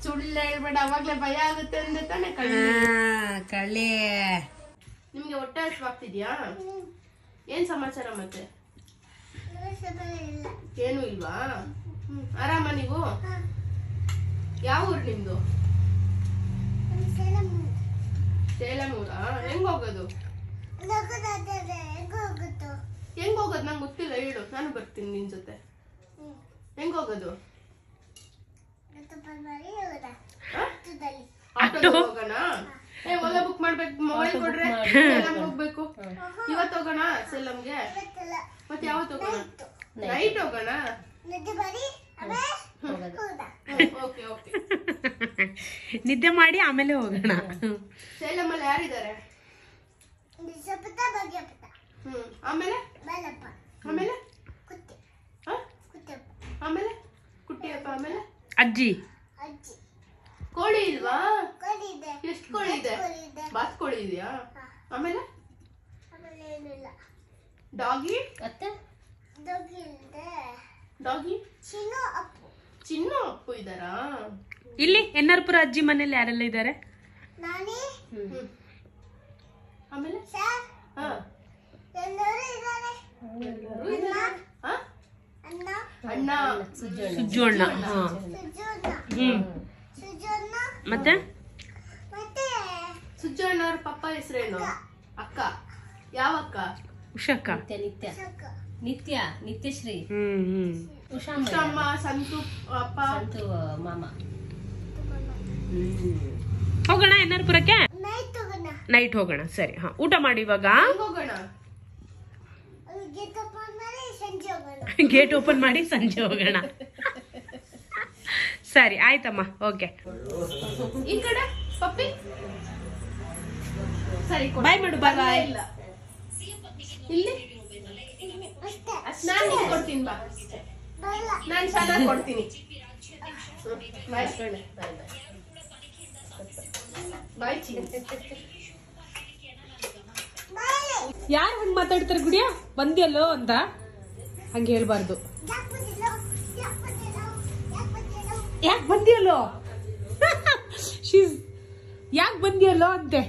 Speaker 4: ಸುಳ್ಳು ಹೇಳ್ಬೇಡ, ಅವಾಗ್ಲೇ ಭಯ ಆಗುತ್ತೆ ಅಂದೆ ತಾನೆ
Speaker 1: ಕಳ್ಳಿ.
Speaker 4: ನಿಮ್ಗೆ ಹೊಟ್ಟೆ ಹಸಿವಾಗ್ತಿದ್ಯಾ? ಏನ್ ಸಮಾಚಾರ ಮತ್ತೆ? ಏನು ಇಲ್ವಾ? ಆರಾಮ ನೀವು? ಯಾವ ಊರು ನಿಮ್ದು? ಸೇಲಂ ಊರಾ? ಹೆಂಗ್ ಹೋಗೋದು? ಹೆಂಗ್ ಹೋಗೋದು ನಂಗೆ ಗೊತ್ತಿಲ್ಲ, ಹೇಳು, ನಾನು ಬರ್ತೀನಿ ನಿನ್ ಜೊತೆ. ಹೆಂಗ್ ಹೋಗೋದು? ಆಟೋದಲ್ಲಿ ಹೋಗೋಣ? ಓಲಾ ಬುಕ್ ಮಾಡ್ಬೇಕು, ಮೊಬೈಲ್ ಕೊಡ್ರೆ ಸೇಲಂ ಹೋಗ್ಬೇಕು. ಇವತ್ತು ಹೋಗೋಣ ಸೇಲಂಗೆ? ಮತ್ತೆ ಯಾವತ್ತು ಹೋಗೋಣ? ನೈಟ್ ಹೋಗೋಣ? Okay okay.
Speaker 1: ನಿದ್ದೆ ಮಾಡಿ ಆಮೇಲೆ ಹೋಗೋಣ.
Speaker 4: ಸೇಲಮಲ್ಲಿ ಯಾರಿದ್ದಾರೆ? ಆಮೇಲೆ ಆಮೇಲೆ ಆಮೇಲೆ ಕುಟ್ಟಿಯಪ್ಪ, ಆಮೇಲೆ
Speaker 1: ಅಜ್ಜಿ.
Speaker 4: ಕೋಳಿ ಇಲ್ವಾ? ಎಷ್ಟು ಕೋಳಿ ಇದೆ? ಬಾತ್ ಕೋಳಿ ಇದೆಯಾ? ಆಮೇಲೆ ಡಾಗಿ? ಡಾಗಿ ಚಿನ್ನು ಅಪ್ಪು ಇದ್ದಾರಾ?
Speaker 1: ಇಲ್ಲಿ ಎನ್ನಾರ್ಪುರ ಅಜ್ಜಿ ಮನೇಲಿ ಯಾರೆಲ್ಲ ಇದ್ದಾರೆ?
Speaker 4: ಆಮೇಲೆ ಅಣ್ಣ
Speaker 1: ಸುಜ್ಜು ಅಣ್ಣ. ಮತ್ತೆ
Speaker 4: ಸುಜ್ಜು ಅಣ್ಣ ಅವ್ರ ಪಪ್ಪ ಹೆಸರೇನು? ಅಕ್ಕ. ಯಾವ ಅಕ್ಕ?
Speaker 1: ಉಷಕ್ಕ.
Speaker 2: ನಿತ್ಯ ನಿತ್ಯಶ್ರೀ,
Speaker 4: ಉಷಮ್ಮ, ಸಂತು ಅಪ್ಪ,
Speaker 2: ಮಾಮ.
Speaker 1: ಹೋಗೋಣ ಎನ್ನಾರ್ಪುರಕ್ಕೆ? ನೈಟ್ ಹೋಗೋಣ. ಸರಿ, ಹಾ. ಊಟ ಮಾಡಿ ಇವಾಗ.
Speaker 4: ಹೋಗೋಣ.
Speaker 1: ಗೇಟ್ ಓಪನ್ ಮಾಡಿ ಸಂಜೆ ಹೋಗೋಣ. ಸರಿ ಆಯ್ತಮ್ಮ, ಓಕೆ.
Speaker 4: ಈ ಕಡೆ ಪಪ್ಪಿ. ಸರಿ,
Speaker 1: ಬಾಯ್ ಮಾಡು. ಬಾಯ್ ಬಾಯ್.
Speaker 4: ಇಲ್ಲಿ ನಾನು ಕೊಡ್ತೀನಿ, ಬಾ. ನಾನು ಚೆನ್ನಾಗಿ ಕೊಡ್ತೀನಿ. ಬಾಯ್ ಚಿ.
Speaker 1: ಯಾರು ಹಂಗ್ ಮಾತಾಡ್ತಾರೆ ಗುಡಿಯ? ಬಂದ್ಯಲ್ಲೋ ಅಂತ ಹಂಗೆ ಹೇಳ್ಬಾರ್ದು. ಯಾಕೆ ಬಂದಿಯಲ್ಲೋ? ಯಾಕೆ ಬಂದಿಯಲ್ಲೋ ಅಂತೆ.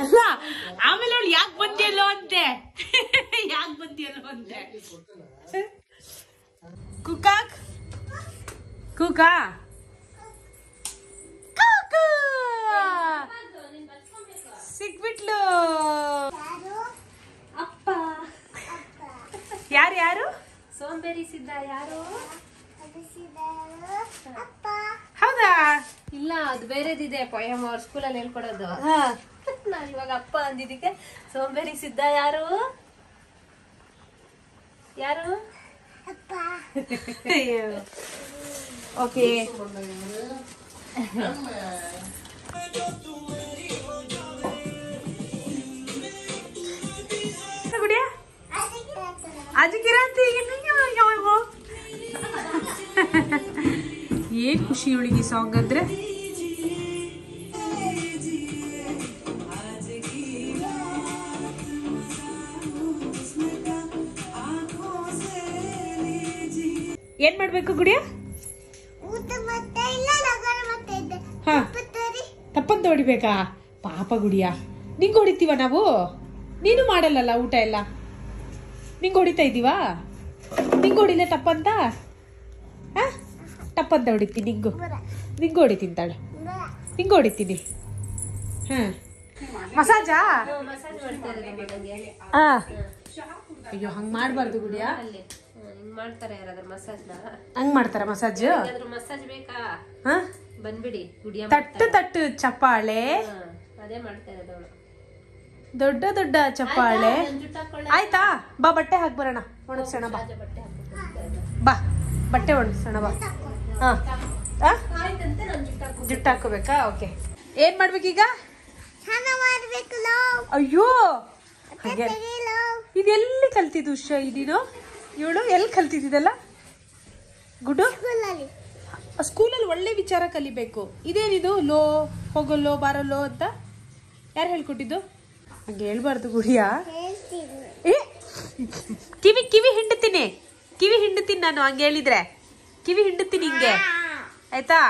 Speaker 1: ಅಲ್ಲ, ಆಮೇಲೆ ಅವಳು ಯಾಕೆ ಬಂದಿಯಲ್ಲೋ ಅಂತೆ. ಯಾಕೆ ಬಂದಿಯಲ್ಲೋ ಅಂತೆ. ಕುಕಾಕ್ ಕೂಕಾ ಸಿಕ್ಬಿಟ್ಲು.
Speaker 2: ಅಪ್ಪ
Speaker 1: ಯಾರು ಯಾರು?
Speaker 2: ಸೋಂಬೇರಿಸಿದ್ದ ಯಾರು?
Speaker 1: ಹೌದಾ?
Speaker 2: ಇಲ್ಲ, ಅದು ಬೇರೆದಿದೆ. ಪೊಯಮ್ ಅವ್ರ ಸ್ಕೂಲಲ್ಲಿ ಹೇಳ್ಕೊಡೋದು. ನಾನು ಇವಾಗ ಅಪ್ಪ ಅಂದಿದ್ದಕ್ಕೆ ಸೋಂಬೇರಿಸಿದ್ದ ಯಾರು? ಯಾರು?
Speaker 1: ಓಕೆ. गुड़िया आज की रात ಏನ್ ಖುಷಿ ಇವಳಿಗೆ ಸಾಂಗ್ ಅಂದ್ರೆ. ಏನ್ ಮಾಡ್ಬೇಕು ಗುಡಿಯ? ತಪ್ಪಂತ ಹೊಡಿಬೇಕಾ? ಪಾಪ ಗುಡಿಯ, ನಿಂಗೆ ಹೊಡಿತೀವ ನಾವು? ನೀನು ಮಾಡಲ್ಲಲ್ಲ ಊಟ ಎಲ್ಲ. ನಿಂಗೆ ಹೊಡಿತಾ ಇದ್ದೀವಾ? ನಿಂಗೆ ಹೊಡಿಲ್ಲ ತಪ್ಪಂತ? ತಪ್ಪಂತ ಹೊಡಿತೀನಿ. ನಿಂಗೆ ಹೊಡಿತೀನಿ ತಾಳೆ, ನಿಂಗೆ ಹೊಡಿತೀನಿ. ಮಸಾಜಾ? ಅಯ್ಯೋ ಹಂಗ್ ಮಾಡ್ಬಾರ್ದು ಗುಡಿಯ.
Speaker 2: ಮಾಡ್ತಾರೆ ಯಾರಾದ್ರೂ ಮಸಾಜ್ನ?
Speaker 1: ಹಂಗ್ ಮಾಡ್ತಾರ ಮಸಾಜ್?
Speaker 2: ಮಸಾಜ್ ಬೇಕಾ? ಬಂದ್ಬಿಡಿ ಗುಡಿಯ.
Speaker 1: ತಟ್ಟು ತಟ್ಟು ಚಪ್ಪಾಳೆ.
Speaker 2: ಅದೇ ಮಾಡ್ತಾ ಇರೋದು.
Speaker 1: ದೊಡ್ಡ ದೊಡ್ಡ ಚಪ್ಪಾಳೆ. ಆಯ್ತಾ ಬಾ ಬಟ್ಟೆ ಹಾಕ್ ಬರೋಣ, ಒಣಗ್ಸೋಣ ಬಾ. ಬಾ ಬಟ್ಟೆ ಒಣಗ್ಸೋಣ ಬಾ. ಹಾ ಜುಟ್ಟು ಹಾಕೋಬೇಕಾ? ಓಕೆ. ಏನ್ ಮಾಡ್ಬೇಕೀಗ? ಅಯ್ಯೋ ಹಾಗೆ ಇದೆಲ್ಲಿ ಕಲ್ತಿದ್ದು ಉಷಾ? ಇದೀನು ಇವಳು ಎಲ್ಲಿ ಕಲ್ತಿದ್ದಲ್ಲ? ಗುಡ್ಡು ಸ್ಕೂಲಲ್ಲಿ ಒಳ್ಳೆ ವಿಚಾರ ಕಲಿಬೇಕು. ಇದೇನಿದು ಲೋ ಹೋಗಲ್ಲೋ ಬಾರಲ್ಲೋ ಅಂತ ಯಾರು ಹೇಳ್ಕೊಟ್ಟಿದ್ದು? ಹಂಗೆ ಹೇಳ್ಬಾರ್ದು ಗುಡಿಯಾ. ಏ ಕಿವಿ ಕಿವಿ ಹಿಂಡುತ್ತೀನಿ, ಕಿವಿ ಹಿಂಡುತ್ತೀನಿ ನಾನು. ಹಂಗೆ ಹೇಳಿದ್ರೆ ಕಿವಿ ಹಿಂಡುತ್ತೀನಿ ಹಿಂಗೆ, ಆಯ್ತಾ?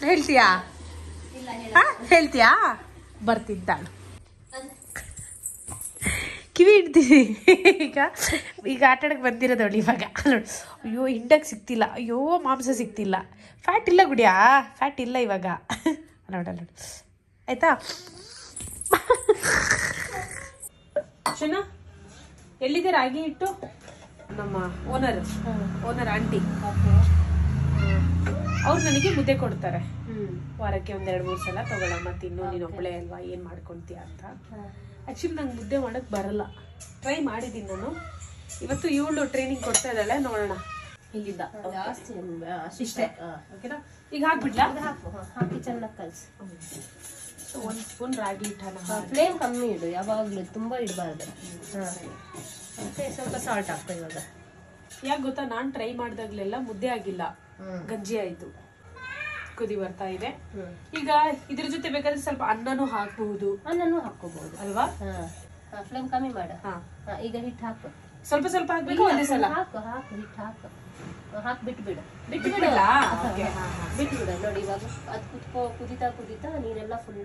Speaker 1: ಹೇಳ್ತೀಯಾ? ಹೇಳ್ತೀಯಾ? ಬರ್ತಿದ್ದಾಳು. ಕಿವಿ ಹಿಡ್ತೀನಿ ಈಗ. ಈಗ ಆಟಾಡಕ್ಕೆ ಬಂದಿರೋದವಳು ಇವಾಗ. ನೋಡು, ಅಯ್ಯೋ ಹಿಂಡಕ್ಕೆ ಸಿಗ್ತಿಲ್ಲ, ಅಯ್ಯೋ ಮಾಂಸ ಸಿಗ್ತಿಲ್ಲ. ಫ್ಯಾಟ್ ಇಲ್ಲ ಗುಡಿಯಾ, ಫ್ಯಾಟ್ ಇಲ್ಲ ಇವಾಗ. ನೋಡಲ್ಲ ನೋಡು, ಆಯ್ತಾ? ಚೆನ್ನ ಎಲ್ಲಿದೆ ರಾಗಿ ಹಿಟ್ಟು? ನಮ್ಮ ಓನರ್ ಆಂಟಿ ಅವ್ರು ನನಗೆ ಮುದ್ದೆ ಕೊಡ್ತಾರೆ. ವಾರಕ್ಕೆ 1-2-3 ಸಲ ತಗೊಳ್ಳಮ್ಮ ತಿನ್ನು, ನೀನು ಒಬ್ಬಳೆ ಅಲ್ವಾ, ಏನ್ ಮಾಡ್ಕೊಂತೀಯ ಅಂತ. ಆಕ್ಚುಲಿ ನಂಗೆ ಮುದ್ದೆ ಮಾಡಕ್ ಬರಲ್ಲ, ಟ್ರೈ ಮಾಡಿದ್ದೀನಿ ನಾನು. ಇವತ್ತು ಇವಳು ಟ್ರೈನಿಂಗ್ ಕೊಡ್ತಾ ಇದ್ದಾಳೆ, ನೋಡೋಣ ಇಲ್ಲಿಂದ. ಇಷ್ಟೇ ಓಕೆನಾ? ಈಗ ಹಾಕ್ಬಿಡ್ಲಾ?
Speaker 2: ಹಾಕಿ ಚೆನ್ನಾಗಿ ಕಲ್ಸಿ.
Speaker 1: 1 ಸ್ಪೂನ್ ರಾಗಿ ಹಿಟ್ಟನ್ನ
Speaker 2: ಫ್ಲೇಮ್ ಕಮ್ಮಿ ಇಡು, ಯಾವಾಗ್ಲೂ ತುಂಬಾ ಇಡಬಾರ್ದು. ಮತ್ತೆ ಸ್ವಲ್ಪ ಸಾಲ್ಟ್ ಹಾಕ್ತಾ ಇವಾಗ.
Speaker 1: ಯಾಕೆ ಗೊತ್ತಾ, ನಾನ್ ಟ್ರೈ ಮಾಡ್ದಾಗ್ಲೆಲ್ಲ ಮುದ್ದೆ ಆಗಿಲ್ಲ, ಗಂಜಿ ಆಯ್ತು. ಕುದಿ ಬರ್ತಾ ಇದೆ. ಈಗ ಇದ್ರ ಜೊತೆ ಬೇಕಾದ್ರೆ ಸ್ವಲ್ಪ ಅನ್ನನೂ ಹಾಕಬಹುದು,
Speaker 2: ಅನ್ನನೂ ಹಾಕೋಬಹುದು
Speaker 1: ಅಲ್ವಾ?
Speaker 2: ಫ್ಲೇಮ್ ಕಮ್ಮಿ ಮಾಡ. ಈಗ ಹಿಟ್ಟು ಹಾಕು,
Speaker 1: ಸ್ವಲ್ಪ ಸ್ವಲ್ಪ ಹಾಕ್ಬೇಕು. ಒಂದೇ ಸಲ
Speaker 2: ಹಾಕು ಹಿಟ್ಟು ಹಾಕು, ಹಾಕಿ ಬಿಟ್ಬಿಡು.
Speaker 1: ಬಿಟ್ಬಿಡು.
Speaker 2: ನೋಡಿ ಇವಾಗ ಅದು ಕುದಿತಾ ನೀರೆಲ್ಲ ಫುಲ್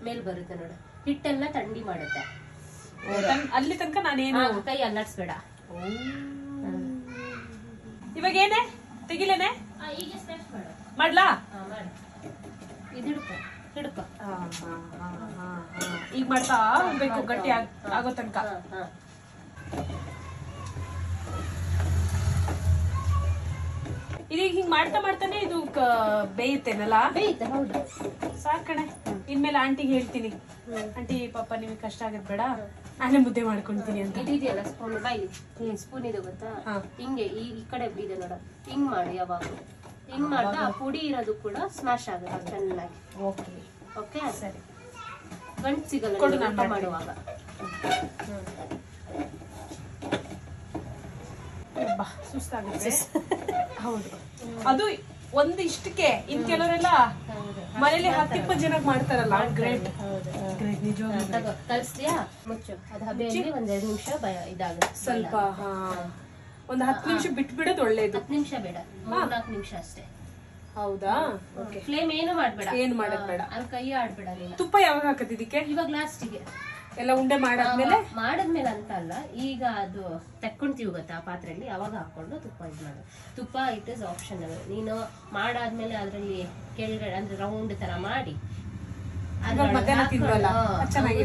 Speaker 2: ಮೇಲ್ ಬರುತ್ತೆ ನೋಡು. ಹಿಟ್ಟೆಲ್ಲ ಥಂಡಿ ಮಾಡುತ್ತೆ.
Speaker 1: ಅಲ್ಲಿ ತನಕ ನಾನೇನು
Speaker 2: ಕೈ ಅಲ್ಲಾಡ್ಸ್ಬೇಡ.
Speaker 1: ಇವಾಗ ಏನೇ ತೆಗಿಲೇನೆ?
Speaker 2: ಈಗ ಸ್ಮ್ಯಾಶ್ ಮಾಡು.
Speaker 1: ಮಾಡ್ಲಾ?
Speaker 2: ಮಾಡು. ಇದು ಹಿಡ್ಕೊ.
Speaker 1: ಈಗ ಮಾಡ್ತಾ ಹೋಗ್ಬೇಕು, ಗಟ್ಟಿ ಆಗೋ ತನಕ. ಇದೀಗ ಹಿಂಗ್ ಮಾಡ್ತಾ ಮಾಡ್ತಾನೆ ಇದು ಬೇಯುತ್ತೇನಲ್ಲ?
Speaker 2: ಬೇಯುತ್ತೆ. ಹೌದು,
Speaker 1: ಸಾಕಣೆ. ಇನ್ಮೇಲೆ ಆಂಟಿಗೆ ಹೇಳ್ತೀನಿ, ಆಂಟಿ ಪಾಪ ನಿಮಗೆ ಕಷ್ಟ ಆಗದ್ ಬೇಡ, ನಾನೇ ಮುದ್ದೆ ಮಾಡ್ಕೊಂತೀನಿ ಅಂತ.
Speaker 2: ಇದೆಯಲ್ಲ ಸ್ಪೂನ್, ಬಾಯಿ ಸ್ಪೂನ್ ಇದೆ ಗೊತ್ತಾ? ಹಿಂಗೆ ಈ ಕಡೆ ಇದೆ ನೋಡ, ಹಿಂಗ್ ಮಾಡಿ. ಯಾವಾಗ ಹಿಂಗ್ ಮಾಡ್ದ ಆ ಪುಡಿ ಇರೋದು ಕೂಡ ಸ್ಮ್ಯಾಶ್ ಆಗುತ್ತೆ ಚೆನ್ನಾಗಿ. ಓಕೆ ಸರಿ. ಗಂಟು ಸಿಗಲ್ಲ ಮಾಡುವಾಗ.
Speaker 1: ಸುಸ್ತಾಗುತ್ತೆ. ಹೌದು, ಅದು ಒಂದು ಇಷ್ಟಕ್ಕೆ. ಇನ್ ಕೆಲವರೆಲ್ಲ ಮನೇಲಿ 10-20 ಜನಕ್ಕೆ ಮಾಡ್ತಾರಲ್ಲ. ಗ್ರೇಟ್ ನಿಜವಾಗ್ಲೂ.
Speaker 2: ಕಲ್ಸ್ತೀಯಾ? ಮುಚ್ಚು. ಅದು ಹಬೆಯಲ್ಲಿ 1-2 ನಿಮಿಷ ಇದಾಗುತ್ತೆ.
Speaker 1: ಸ್ವಲ್ಪ ಒಂದು 10 ನಿಮಿಷ ಬಿಟ್ಬಿಡೋದು ಒಳ್ಳೇದು.
Speaker 2: 10 ನಿಮಿಷ ಬೇಡ, 3-4 ನಿಮಿಷ ಅಷ್ಟೇ.
Speaker 1: ಹೌದಾ?
Speaker 2: ಫ್ಲೇಮ್ ಏನು ಮಾಡ್ಬೇಡ,
Speaker 1: ಏನು ಮಾಡೋದ್ ಬೇಡ.
Speaker 2: ಅಲ್ಲಿ ಕೈ ಆಡ್ಬೇಡ ನೀನು.
Speaker 1: ತುಪ್ಪ ಯಾವಾಗ ಹಾಕದ್ ಇದಕ್ಕೆ?
Speaker 2: ಇವಾಗ ಲಾಸ್ಟಿಗೆ
Speaker 1: ಎಲ್ಲ ಉಂಡೆ ಮಾಡಾದ್ಮೇಲೆ
Speaker 2: ಅಂತ ಅಲ್ಲ, ಈಗ ಅದು ತಕ್ಕೊಂತೀವಿ ಗೊತ್ತಾ ಆ ಪಾತ್ರೆಯಲ್ಲಿ, ಅವಾಗ ಹಾಕೊಂಡು ತುಪ್ಪ ಇದು ಮಾಡು. ತುಪ್ಪ ಇಟ್ ಇಸ್ ಆಪ್ಷನಲ್. ನೀನು ಮಾಡಾದ್ಮೇಲೆ ಅದ್ರಲ್ಲಿ ಕೆಳಗಡೆ ಅಂದ್ರೆ ರೌಂಡ್ ತರ ಮಾಡಿ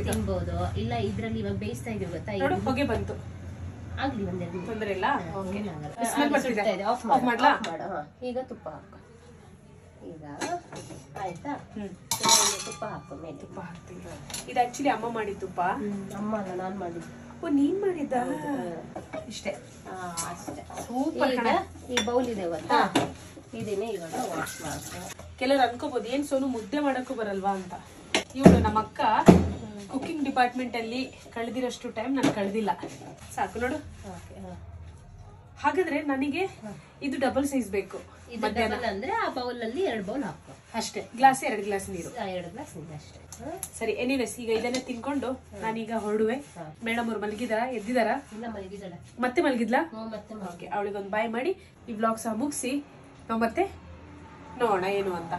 Speaker 2: ತಿನ್ಬಹುದು. ಇಲ್ಲ ಇದ್ರಲ್ಲಿ ಇವಾಗ ಬೇಯಿಸ್ತಾ ಇದೀವಿ ಗೊತ್ತಾ,
Speaker 1: ಹೊಗೆ ಬಂತು
Speaker 2: ಆಗ್ಲಿ ಒಂದೆರಡು
Speaker 1: ತೊಂದ್ರೆ ಇಲ್ಲ.
Speaker 2: ಈಗ ತುಪ್ಪ ಹಾಕು. ಈಗ ಆಯ್ತಾ? ತುಪ್ಪ ಹಾಕು ಮೇಲೆ.
Speaker 1: ತುಪ್ಪ ಹಾಕ್ತೀನಿ. ಇದು ಆಕ್ಚುಲಿ ಅಮ್ಮ ಮಾಡಿದ ತುಪ್ಪ.
Speaker 2: ಅಮ್ಮ ಅಲ್ಲ, ನಾನ್ ಮಾಡಿದ್ದು.
Speaker 1: ಓ, ನೀನ್ ಮಾಡಿದ್ದ? ಇಷ್ಟೇ
Speaker 2: ಅಷ್ಟೇ.
Speaker 1: ಸೂಪರ್.
Speaker 2: ಈ ಬೌಲ್ ಇದೆ ಗೊತ್ತಾ, ಇದನ್ನೇ ಇವಾಗ ವಾಶ್ ಮಾಡ್ತೀನಿ.
Speaker 1: ಕೆಲವ್ರು ಅನ್ಕೋಬಹುದು ಏನ್ ಸೋನು ಮುದ್ದೆ ಮಾಡಕ್ಕೂ ಬರಲ್ವಾ ಅಂತ. ಇವಳು ನಮ್ಮ ಅಕ್ಕ ಕುಕಿಂಗ್ ಡಿಪಾರ್ಟ್ಮೆಂಟ್ ಅಲ್ಲಿ ಕಳೆದಿರೋಷ್ಟು ಟೈಮ್ ನಾನು ಕಳೆದಿಲ್ಲ. ಸಾಕು ನೋಡು. ಹಾಗಾದ್ರೆ ನನಗೆ ಇದು ಡಬಲ್ ಸೈಜ್ ಬೇಕು.
Speaker 2: ಅಂದ್ರೆ ಆ ಬೌಲ್ ಅಲ್ಲಿ 2 ಬೌಲ್ ಹಾಕು
Speaker 1: ಅಷ್ಟೇ. ಗ್ಲಾಸ್ 2 ಗ್ಲಾಸ್ ನೀರು.
Speaker 2: 2 ಗ್ಲಾಸ್ ನೀರು ಅಷ್ಟೇ.
Speaker 1: ಸರಿ, ಎನಿವೇಸ್ ಈಗ ಇದನ್ನೇ ತಿನ್ಕೊಂಡು ನಾನೀಗ ಹೊರಡುವೆ. ಮೇಡಮ್ ಅವ್ರು ಮಲಗಿದಾರ? ಎದ್ದಿದಾರ?
Speaker 2: ಇಲ್ಲ, ಮಲಗಿದಾಳೆ.
Speaker 1: ಮತ್ತೆ ಮಲಗಿದ್ಲಾ?
Speaker 2: ಮತ್ತೆ
Speaker 1: ಅವಳಿಗೊಂದು ಬಾಯ್ ಮಾಡಿ ಈ ವ್ಲಾಗ್ ಸಹ ಮುಗಿಸಿ ನಾವು ಮತ್ತೆ ನೋಡೋಣ ಏನು ಅಂತ.